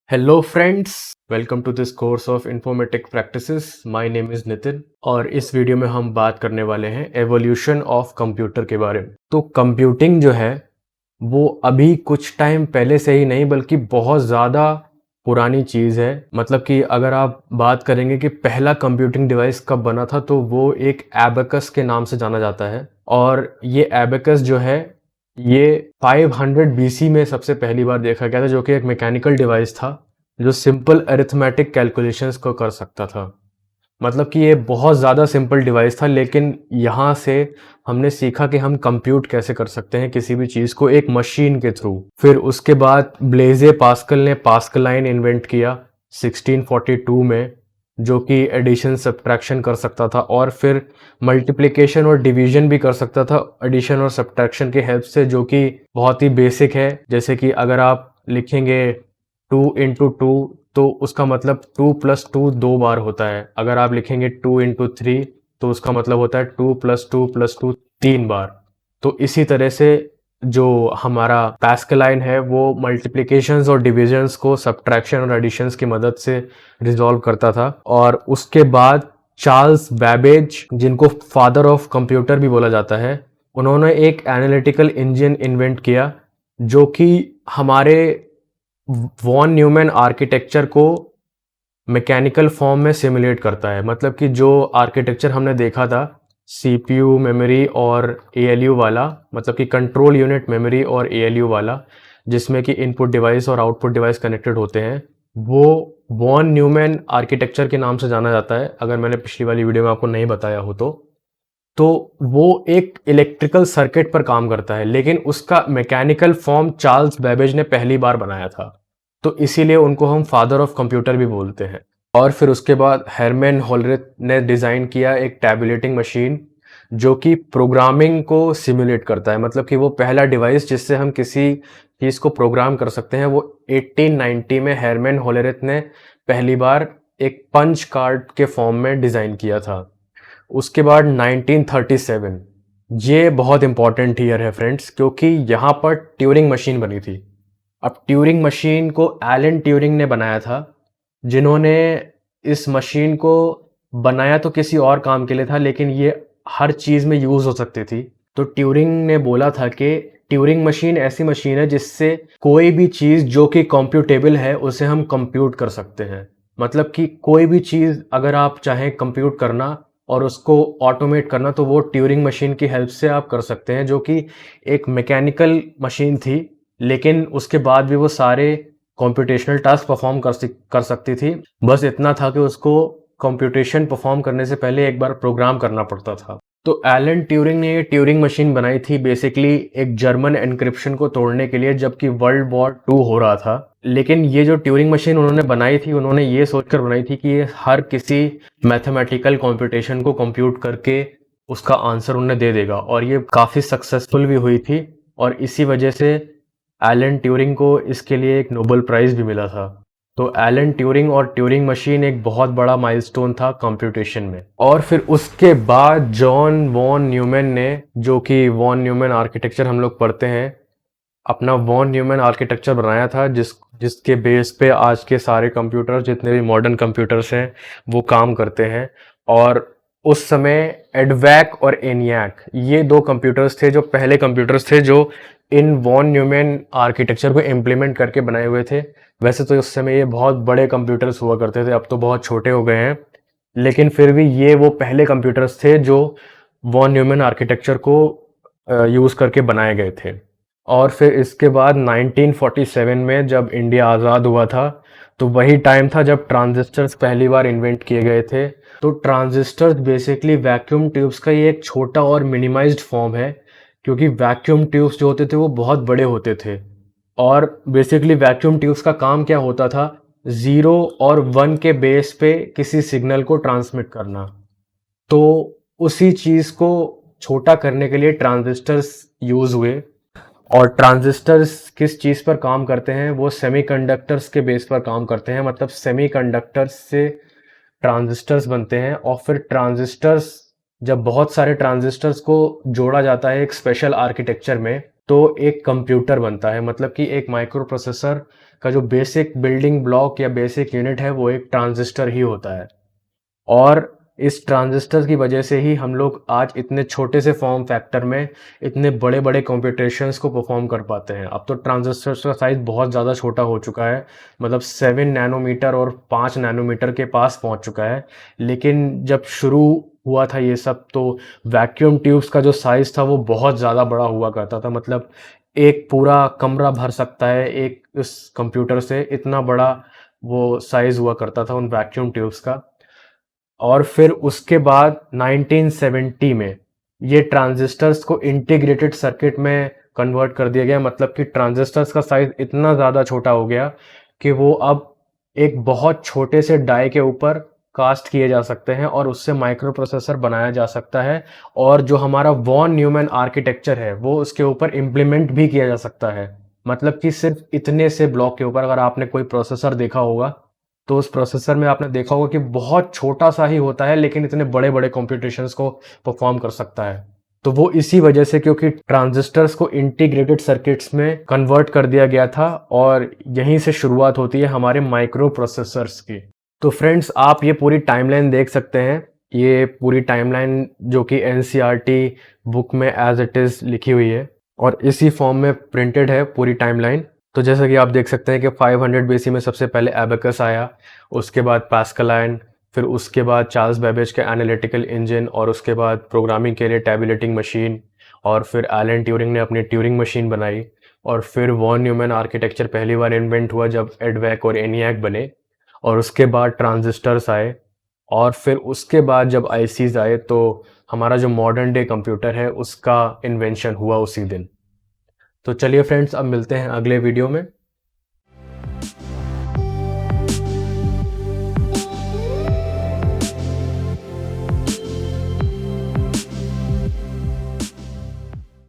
Hello friends, welcome to this course of informatic practices. My name is Nitin और इस video में हम बात करने वाले हैं एवोल्यूशन ऑफ कंप्यूटर के बारे में। तो कंप्यूटिंग जो है वो अभी कुछ टाइम पहले से ही नहीं बल्कि बहुत ज़्यादा पुरानी चीज़ है। मतलब कि अगर आप बात करेंगे कि पहला कंप्यूटिंग डिवाइस कब बना था तो वो एक एबेकस के नाम से जाना जाता है। और ये एबेकस जो है ये 500 बीसी में सबसे पहली बार देखा गया था, जो कि एक मैकेनिकल डिवाइस था जो सिंपल अरिथमेटिक कैलकुलेशंस को कर सकता था। मतलब कि ये बहुत ज़्यादा सिंपल डिवाइस था, लेकिन यहाँ से हमने सीखा कि हम कंप्यूट कैसे कर सकते हैं किसी भी चीज़ को एक मशीन के थ्रू। फिर उसके बाद ब्लेजे पास्कल ने पास्कलाइन इन्वेंट किया 1642 में, जो कि एडिशन सब्ट्रैक्शन कर सकता था और फिर मल्टीप्लिकेशन और डिवीजन भी कर सकता था एडिशन और सब्ट्रैक्शन की हेल्प से, जो कि बहुत ही बेसिक है। जैसे कि अगर आप लिखेंगे 2 into 2 तो उसका मतलब 2 + 2 दो बार होता है। अगर आप लिखेंगे 2 into 3 तो उसका मतलब होता है 2 + 2 + 2 तीन बार। तो इसी तरह से जो हमारा पैस्कलाइन है वो मल्टीप्लिकेशंस और डिविजन्स को सब्ट्रैक्शन और एडिशंस की मदद से रिजॉल्व करता था। और उसके बाद चार्ल्स बैबेज, जिनको फादर ऑफ कंप्यूटर भी बोला जाता है, उन्होंने एक एनालिटिकल इंजन इन्वेंट किया जो कि हमारे वॉन न्यूमैन आर्किटेक्चर को मैकेनिकल फॉर्म में सिमुलेट करता है। मतलब कि जो आर्किटेक्चर हमने देखा था सीपीयू मेमोरी और एएलयू वाला, मतलब कि कंट्रोल यूनिट मेमोरी और एएलयू वाला, जिसमें कि इनपुट डिवाइस और आउटपुट डिवाइस कनेक्टेड होते हैं, वो वॉन न्यूमैन आर्किटेक्चर के नाम से जाना जाता है। अगर मैंने पिछली वाली वीडियो में आपको नहीं बताया हो तो वो एक इलेक्ट्रिकल सर्किट पर काम करता है, लेकिन उसका मैकेनिकल फॉर्म चार्ल्स बेबेज ने पहली बार बनाया था। तो इसीलिए उनको हम फादर ऑफ कंप्यूटर भी बोलते हैं। और फिर उसके बाद हेरमैन होलरिथ ने डिज़ाइन किया एक टैबुलेटिंग मशीन जो कि प्रोग्रामिंग को सिमुलेट करता है। मतलब कि वो पहला डिवाइस जिससे हम किसी चीज़ को प्रोग्राम कर सकते हैं, वो 1890 में हेरमैन होलरिथ ने पहली बार एक पंच कार्ड के फॉर्म में डिज़ाइन किया था। उसके बाद 1937, ये बहुत इंपॉर्टेंट ईयर है फ्रेंड्स, क्योंकि यहाँ पर ट्यूरिंग मशीन बनी थी। अब ट्यूरिंग मशीन को एलन ट्यूरिंग ने बनाया था, जिन्होंने इस मशीन को बनाया तो किसी और काम के लिए था, लेकिन ये हर चीज़ में यूज़ हो सकती थी। तो ट्यूरिंग ने बोला था कि ट्यूरिंग मशीन ऐसी मशीन है जिससे कोई भी चीज़ जो कि कंप्यूटेबल है उसे हम कंप्यूट कर सकते हैं। मतलब कि कोई भी चीज़ अगर आप चाहें कंप्यूट करना और उसको ऑटोमेट करना, तो वो ट्यूरिंग मशीन की हेल्प से आप कर सकते हैं, जो कि एक मैकेनिकल मशीन थी, लेकिन उसके बाद भी वो सारे कंप्यूटेशनल टास्क परफॉर्म कर सकती थी। बस इतना था कि उसको कंप्यूटेशन परफॉर्म करने से पहले एक बार प्रोग्राम करना पड़ता था। तो एलन ट्यूरिंग ने ये ट्यूरिंग मशीन बनाई थी बेसिकली एक जर्मन एन्क्रिप्शन को तोड़ने के लिए, जबकि वर्ल्ड वॉर 2 हो रहा था। लेकिन ये जो ट्यूरिंग मशीन उन्होंने बनाई थी, उन्होंने ये सोचकर बनाई थी कि ये हर किसी मैथमेटिकल कंप्यूटेशन को कंप्यूट करके उसका आंसर उन्हें दे देगा, और ये काफ़ी सक्सेसफुल भी हुई थी। और इसी वजह से एलन ट्यूरिंग को इसके लिए एक नोबेल प्राइज़ भी मिला था। तो एलन ट्यूरिंग और ट्यूरिंग मशीन एक बहुत बड़ा माइलस्टोन था कंप्यूटेशन में। और फिर उसके बाद जॉन वॉन न्यूमैन ने, जो कि वॉन न्यूमैन आर्किटेक्चर हम लोग पढ़ते हैं, अपना वॉन न्यूमैन आर्किटेक्चर बनाया था जिसके बेस पे आज के सारे कंप्यूटर, जितने भी मॉडर्न कंप्यूटर्स हैं, वो काम करते हैं। और उस समय एडवैक और एनियाक, ये दो कंप्यूटर्स थे जो पहले कंप्यूटर्स थे जो इन वॉन न्यूमैन आर्किटेक्चर को इम्प्लीमेंट करके बनाए हुए थे। वैसे तो उस समय ये बहुत बड़े कंप्यूटर्स हुआ करते थे, अब तो बहुत छोटे हो गए हैं, लेकिन फिर भी ये वो पहले कंप्यूटर्स थे जो वॉन न्यूमैन आर्किटेक्चर को यूज़ करके बनाए गए थे। और फिर इसके बाद 1947 में जब इंडिया आज़ाद हुआ था, तो वही टाइम था जब ट्रांजिस्टर्स पहली बार इन्वेंट किए गए थे। तो ट्रांजिस्टर्स बेसिकली वैक्यूम ट्यूब्स का ये एक छोटा और मिनिमाइज्ड फॉर्म है, क्योंकि वैक्यूम ट्यूब्स जो होते थे वो बहुत बड़े होते थे। और बेसिकली वैक्यूम ट्यूब्स का काम क्या होता था, 0 और 1 के बेस पे किसी सिग्नल को ट्रांसमिट करना। तो उसी चीज़ को छोटा करने के लिए ट्रांजिस्टर्स यूज़ हुए। और ट्रांजिस्टर्स किस चीज़ पर काम करते हैं, वो सेमीकंडक्टर्स के बेस पर काम करते हैं। मतलब सेमीकंडक्टर्स से ट्रांजिस्टर्स बनते हैं, और फिर ट्रांजिस्टर्स, जब बहुत सारे ट्रांजिस्टर्स को जोड़ा जाता है एक स्पेशल आर्किटेक्चर में, तो एक कंप्यूटर बनता है। मतलब कि एक माइक्रो प्रोसेसर का जो बेसिक बिल्डिंग ब्लॉक या बेसिक यूनिट है वो एक ट्रांजिस्टर ही होता है। और इस ट्रांजिस्टर की वजह से ही हम लोग आज इतने छोटे से फॉर्म फैक्टर में इतने बड़े बड़े कंप्यूटेशंस को परफॉर्म कर पाते हैं। अब तो ट्रांजिस्टर का साइज बहुत ज़्यादा छोटा हो चुका है, मतलब 7 नैनोमीटर और 5 नैनोमीटर के पास पहुंच चुका है। लेकिन जब शुरू हुआ था ये सब, तो वैक्यूम ट्यूब्स का जो साइज था वो बहुत ज़्यादा बड़ा हुआ करता था। मतलब एक पूरा कमरा भर सकता है एक इस कंप्यूटर से, इतना बड़ा वो साइज हुआ करता था उन वैक्यूम ट्यूब्स का। और फिर उसके बाद 1970 में ये ट्रांजिस्टर्स को इंटीग्रेटेड सर्किट में कन्वर्ट कर दिया गया। मतलब कि ट्रांजिस्टर्स का साइज इतना ज़्यादा छोटा हो गया कि वो अब एक बहुत छोटे से डाई के ऊपर कास्ट किए जा सकते हैं और उससे माइक्रो प्रोसेसर बनाया जा सकता है। और जो हमारा वॉन न्यूमैन आर्किटेक्चर है वो उसके ऊपर इम्प्लीमेंट भी किया जा सकता है। मतलब कि सिर्फ इतने से ब्लॉक के ऊपर, अगर आपने कोई प्रोसेसर देखा होगा तो उस प्रोसेसर में आपने देखा होगा कि बहुत छोटा सा ही होता है लेकिन इतने बड़े बड़े कॉम्पिटिशन्स को परफॉर्म कर सकता है। तो वो इसी वजह से, क्योंकि ट्रांजिस्टर्स को इंटीग्रेटेड सर्किट्स में कन्वर्ट कर दिया गया था और यहीं से शुरुआत होती है हमारे माइक्रो प्रोसेसर्स की। तो फ्रेंड्स, आप ये पूरी टाइमलाइन देख सकते हैं। ये पूरी टाइमलाइन जो कि एनसीईआरटी बुक में एज इट इज़ लिखी हुई है और इसी फॉर्म में प्रिंटेड है पूरी टाइमलाइन। तो जैसा कि आप देख सकते हैं कि 500 बीसी में सबसे पहले एबेकस आया, उसके बाद पास्कलाइन, फिर उसके बाद चार्ल्स बेबेज का एनालिटिकल इंजन, और उसके बाद प्रोग्रामिंग के लिए टैबुलेटिंग मशीन, और फिर एलन ट्यूरिंग ने अपनी ट्यूरिंग मशीन बनाई, और फिर वॉन न्यूमैन आर्किटेक्चर पहली बार इन्वेंट हुआ जब एडवैक और एनियाक बने, और उसके बाद ट्रांजिस्टर्स आए, और फिर उसके बाद जब आईसीज आए तो हमारा जो मॉडर्न डे कंप्यूटर है उसका इन्वेंशन हुआ उसी दिन। तो चलिए फ्रेंड्स, अब मिलते हैं अगले वीडियो में।